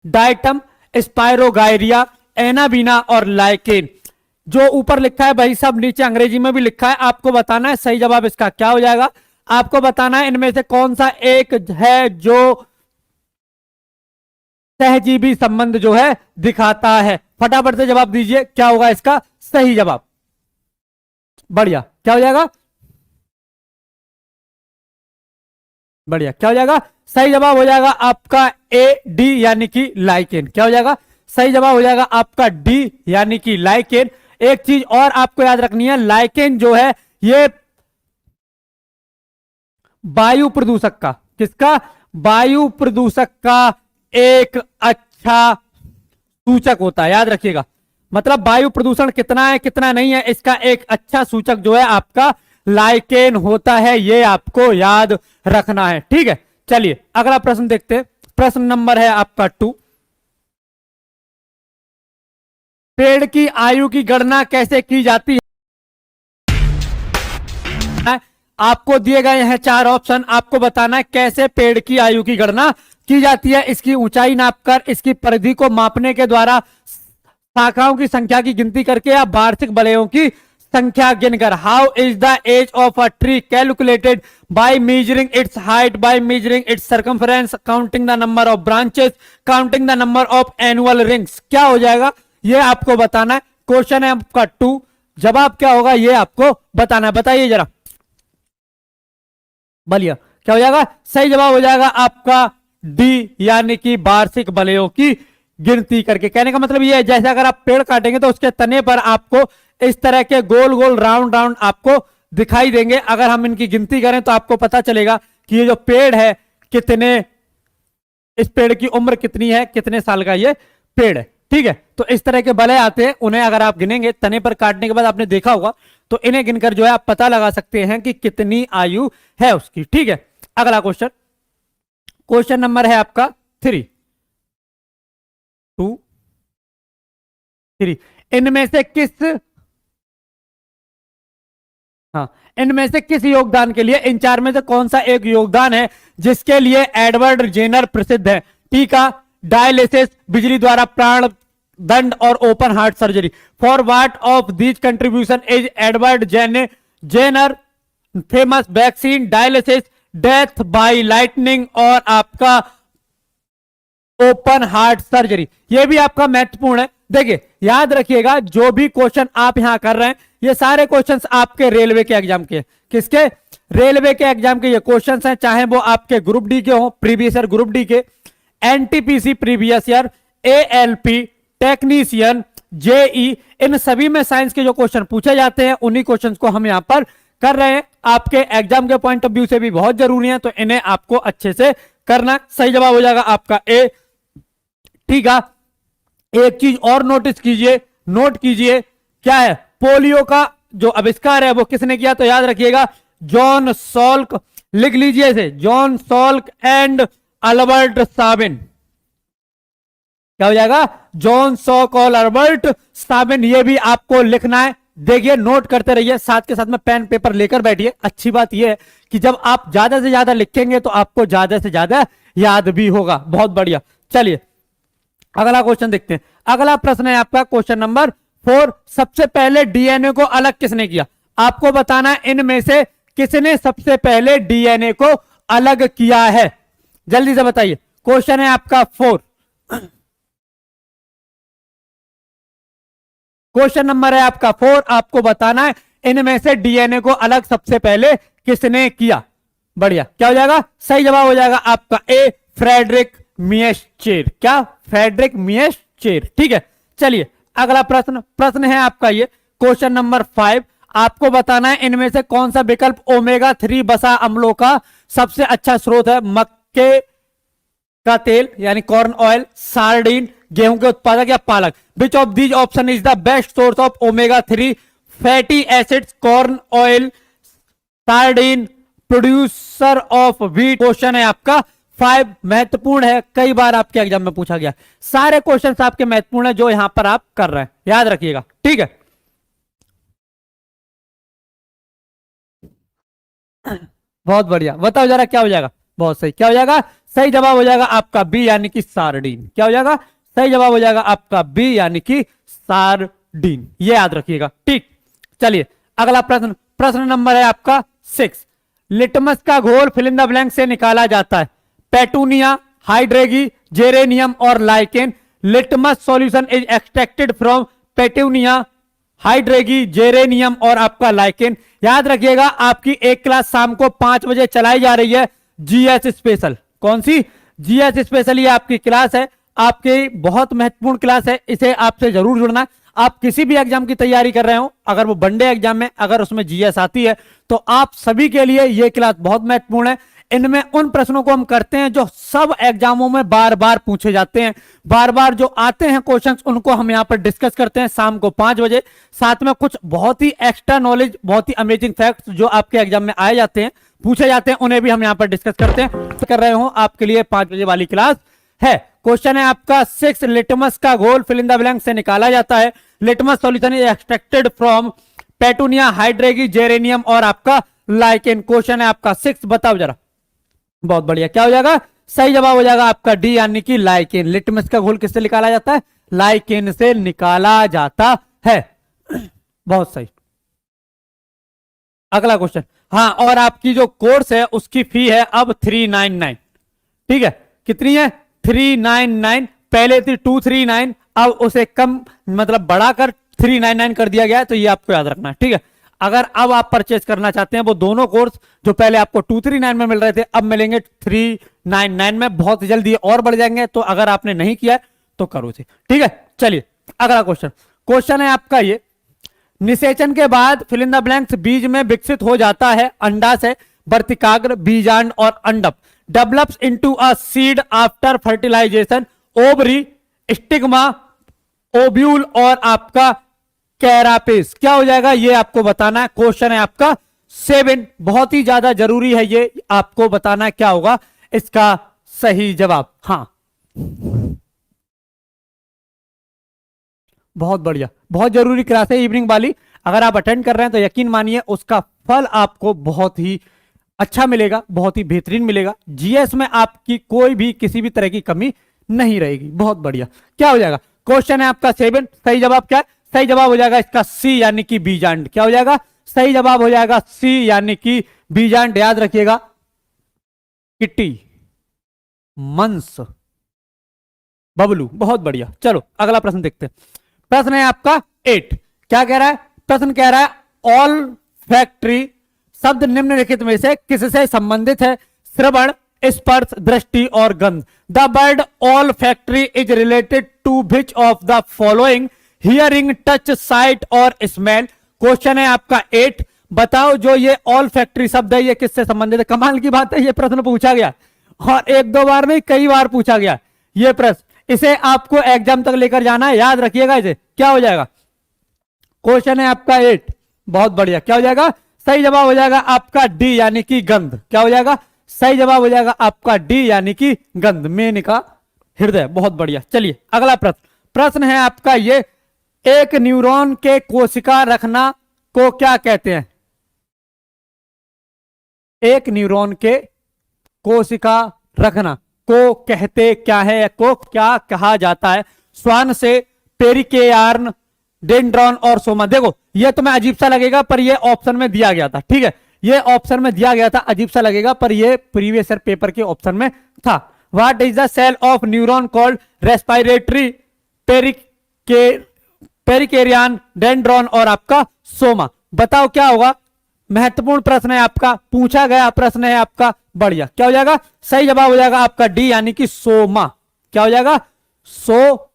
Diatom, स्पायरोगायरिया, anabaena और lichen. जो ऊपर लिखा है वही सब नीचे अंग्रेजी में भी लिखा है, आपको बताना है सही जवाब इसका क्या हो जाएगा। आपको बताना है इनमें से कौन सा एक है जो सहजीवी संबंध जो है दिखाता है। फटाफट से जवाब दीजिए, क्या होगा इसका सही जवाब। बढ़िया, क्या हो जाएगा, बढ़िया, क्या हो जाएगा सही जवाब हो जाएगा आपका ए डी यानी कि लाइकेन। क्या हो जाएगा सही जवाब हो जाएगा आपका डी यानी कि लाइकेन। एक चीज और आपको याद रखनी है, लाइकेन जो है ये वायु प्रदूषक का, किसका, वायु प्रदूषक का एक अच्छा सूचक होता है, याद रखिएगा। मतलब वायु प्रदूषण कितना है कितना नहीं है इसका एक अच्छा सूचक जो है आपका लाइकेन होता है, ये आपको याद रखना है, ठीक है। चलिए अगला प्रश्न देखते हैं। प्रश्न नंबर है आपका 2। पेड़ की आयु की गणना कैसे की जाती है। आपको दिए गए हैं 4 ऑप्शन, आपको बताना है कैसे पेड़ की आयु की गणना की जाती है। इसकी ऊंचाई नापकर, इसकी परिधि को मापने के द्वारा, शाखाओं की संख्या की गिनती करके या वार्षिक वलयों की संख्या गिनकर। How is the age of a tree calculated by measuring its height, by measuring its circumference, counting the number of branches, counting the number of annual rings. क्या हो जाएगा ये आपको बताना है। क्वेश्चन है आपका 2, जवाब क्या होगा ये आपको बताना है, बताइए जरा। बढ़िया, क्या हो जाएगा सही जवाब हो जाएगा आपका डी यानी कि वार्षिक वलयों की गिनती करके। कहने का मतलब ये है जैसे अगर आप पेड़ काटेंगे तो उसके तने पर आपको इस तरह के गोल गोल राउंड राउंड आपको दिखाई देंगे। अगर हम इनकी गिनती करें तो आपको पता चलेगा कि ये जो पेड़ है कितने, इस पेड़ की उम्र कितनी है, कितने साल का ये पेड़ है, ठीक है। तो इस तरह के वलय आते हैं, उन्हें अगर आप गिनेंगे तने पर काटने के बाद, आपने देखा होगा, तो इन्हें गिनकर जो है आप पता लगा सकते हैं कि कितनी आयु है उसकी, ठीक है। अगला क्वेश्चन, क्वेश्चन नंबर है आपका 3, 2, 3। इनमें से किस, हाँ, इनमें से किस योगदान के लिए, इन 4 में से कौन सा एक योगदान है जिसके लिए एडवर्ड जेनर प्रसिद्ध है। टीका, डायलिसिस, बिजली द्वारा प्राण दंड और open heart surgery. For what of these contribution is Edward Jenner famous. Vaccine, dialysis, death by lightning और आपका ओपन हार्ट सर्जरी। ये भी आपका महत्वपूर्ण है। देखिए याद रखिएगा जो भी क्वेश्चन आप यहां कर रहे हैं ये सारे क्वेश्चंस आपके रेलवे के एग्जाम के, किसके, रेलवे के एग्जाम के ये क्वेश्चंस हैं, चाहे वो आपके ग्रुप डी के हो, प्रीवियस ईयर ग्रुप डी के, NTPC previous year, ALP, technician, JE, इन सभी में साइंस के जो क्वेश्चन पूछे जाते हैं उन्हीं क्वेश्चंस को हम यहां पर कर रहे हैं। आपके एग्जाम के पॉइंट ऑफ व्यू से भी बहुत जरूरी है, तो इन्हें आपको अच्छे से करना। सही जवाब हो जाएगा आपका ए, ठीक है। एक चीज और नोटिस कीजिए, नोट कीजिए, क्या है, पोलियो का जो आविष्कार है वो किसने किया, तो याद रखिएगा जॉन सॉल्क, लिख लीजिए इसे, John Salk and Albert Sabin. क्या हो जाएगा, जॉन सॉक और अल्बर्ट साबिन, ये भी आपको लिखना है। देखिए नोट करते रहिए, साथ के साथ में पेन पेपर लेकर बैठिए। अच्छी बात यह है कि जब आप ज्यादा से ज्यादा लिखेंगे तो आपको ज्यादा से ज्यादा याद भी होगा। बहुत बढ़िया, चलिए अगला क्वेश्चन देखते हैं। अगला प्रश्न है आपका क्वेश्चन नंबर 4। सबसे पहले डीएनए को अलग किसने किया। आपको बताना है इनमें से किसने सबसे पहले डीएनए को अलग किया है, जल्दी से बताइए। क्वेश्चन है आपका 4, क्वेश्चन नंबर है आपका 4। आपको बताना है इनमें से डीएनए को अलग सबसे पहले किसने किया। बढ़िया, क्या हो जाएगा सही जवाब हो जाएगा आपका ए, फ्रेडरिक मिएस्चर। क्या, फ्रेडरिक मिएस्चर, ठीक है। चलिए अगला प्रश्न, प्रश्न है आपका ये क्वेश्चन नंबर 5। आपको बताना है इनमें से कौन सा विकल्प ओमेगा 3 वसा अम्लों का सबसे अच्छा स्रोत है। मक्के का तेल यानी कॉर्न ऑयल, सार्डिन, गेहूं के उत्पादक या पालक। Which of these option is the best source of omega 3 fatty acids, corn oil, sardine, producer of wheat. Question है आपका 5, महत्वपूर्ण है, कई बार आपके एग्जाम में पूछा गया। सारे क्वेश्चंस आपके महत्वपूर्ण है जो यहां पर आप कर रहे हैं, याद रखिएगा, ठीक है। बहुत बढ़िया, बताओ जरा क्या हो जाएगा। बहुत सही, क्या हो जाएगा सही जवाब हो जाएगा आपका बी यानी कि सार्डिन। क्या हो जाएगा? सही जवाब हो जाएगा आपका बी यानी कि सार्डिन। ये याद रखिएगा। ठीक, चलिए अगला प्रश्न, प्रश्न नंबर है आपका 6। लिटमस का घोल फिल इन द ब्लैंक से निकाला जाता है। पेटूनिया, हाइड्रेगी, जेरेनियम और lichen. Litmus solution is extracted from petunia, hydrangea, geranium और आपका लाइकेन। याद रखिएगा आपकी एक क्लास शाम को 5 बजे चलाई जा रही है, जीएस स्पेशल। कौन सी? GS special. ये आपकी क्लास है, आपकी बहुत महत्वपूर्ण क्लास है, इसे आपसे जरूर जुड़ना है। आप किसी भी एग्जाम की तैयारी कर रहे हो, अगर वो वनडे एग्जाम में अगर उसमें जीएस आती है तो आप सभी के लिए ये क्लास बहुत महत्वपूर्ण है। इनमें उन प्रश्नों को हम करते हैं जो सब एग्जामों में बार बार पूछे जाते हैं, बार बार जो आते हैं क्वेश्चंस, उनको हम यहां पर डिस्कस करते हैं शाम को 5 बजे। साथ में कुछ बहुत ही एक्स्ट्रा नॉलेज, बहुत ही अमेजिंग फैक्ट्स जो आपके एग्जाम में आए जाते हैं, पूछे जाते हैं, उन्हें भी हम यहां पर डिस्कस करते हैं। तो कर रहे हो आपके लिए 5 बजे वाली क्लास है। क्वेश्चन है आपका 6। लिटमस का घोल फिल इन द ब्लैंक से निकाला जाता है। Litmus solution is extracted from petunia, hydrangea, geranium और आपका लाइकेन। क्वेश्चन है आपका 6, बताओ जरा। बहुत बढ़िया, क्या हो जाएगा? सही जवाब हो जाएगा आपका डी यानी कि लाइकेन। लिटमस का घोल किससे निकाला जाता है? लाइकेन से निकाला जाता है। बहुत सही। अगला क्वेश्चन, हाँ, और आपकी जो कोर्स है उसकी फी है अब 399। ठीक है, कितनी है? 399। पहले थी 239, अब उसे कम मतलब बढ़ाकर 399 कर दिया गया है, तो ये आपको याद रखना है। ठीक है, अगर अब आप परचेज करना चाहते हैं वो दोनों कोर्स जो पहले आपको 239 में मिल रहे थे, अब मिलेंगे 399 में। बहुत जल्दी और बढ़ जाएंगे, तो अगर आपने नहीं किया तो करो इसे। ठीक है, चलिए अगला क्वेश्चन। क्वेश्चन है आपका ये, निषेचन के बाद फिल इन द ब्लैंक्स बीज में विकसित हो जाता है अंडाशय, वर्तिकाग्र, बीजांड और अंडप। Develops into a seed after fertilisation. Ovary, stigma, ovule और आपका कैरापेस। क्या हो जाएगा ये आपको बताना है। क्वेश्चन है आपका 7, बहुत ही ज्यादा जरूरी है ये आपको बताना, क्या होगा इसका सही जवाब। हाँ, बहुत बढ़िया, बहुत जरूरी क्लास है इवनिंग वाली। अगर आप अटेंड कर रहे हैं तो यकीन मानिए उसका फल आपको बहुत ही अच्छा मिलेगा, बहुत ही बेहतरीन मिलेगा। जीएस में आपकी कोई भी किसी भी तरह की कमी नहीं रहेगी। बहुत बढ़िया, क्या हो जाएगा? क्वेश्चन है आपका 7, सही जवाब क्या है? सही जवाब हो जाएगा इसका सी यानी कि बीजांड। क्या हो जाएगा? सही जवाब हो जाएगा सी यानी कि बीजांड। याद रखिएगा, किट्टी, मंस, बबलू। बहुत बढ़िया, चलो अगला प्रश्न देखते हैं। प्रश्न है आपका 8। क्या कह रहा है? प्रश्न कह रहा है ऑल फैक्ट्री शब्द निम्नलिखित में से किससे संबंधित है? श्रवण, स्पर्श, दृष्टि और गंध। The word olfactory is related to which of the following? Hearing, touch, sight और स्मेल। क्वेश्चन है आपका 8। बताओ जो ये ऑल फैक्ट्री शब्द है ये किससे संबंधित है? कमाल की बात है, ये प्रश्न पूछा गया और एक दो बार नहीं कई बार पूछा गया ये प्रश्न। इसे आपको एग्जाम तक लेकर जाना है, याद रखिएगा इसे। क्या हो जाएगा? क्वेश्चन है आपका 8। बहुत बढ़िया, क्या हो जाएगा? सही जवाब हो जाएगा आपका डी यानी कि गंध। क्या हो जाएगा? सही जवाब हो जाएगा आपका डी यानी कि गंध, मेनका, हृदय। बहुत बढ़िया, चलिए अगला प्रश्न। प्रश्न है आपका ये, एक न्यूरॉन के कोशिका रखना को क्या कहते हैं? एक न्यूरॉन के कोशिका रखना को कहते क्या है, को क्या कहा जाता है? श्वान से, पेरिकेयार्न, डेंड्रॉन और सोमा। देखो ये तुम्हें अजीब सा लगेगा पर ये ऑप्शन में दिया गया था। ठीक है, ये ऑप्शन में दिया गया था, अजीब सा लगेगा पर ये प्रीवियस ईयर पेपर के ऑप्शन में था। What is the cell of neuron called? Respiratory, perikaryon, dendron और आपका सोमा। बताओ क्या होगा? महत्वपूर्ण प्रश्न है आपका, पूछा गया प्रश्न है आपका। बढ़िया, क्या हो जाएगा? सही जवाब हो जाएगा आपका डी यानी कि सोमा। क्या हो जाएगा? सोमा।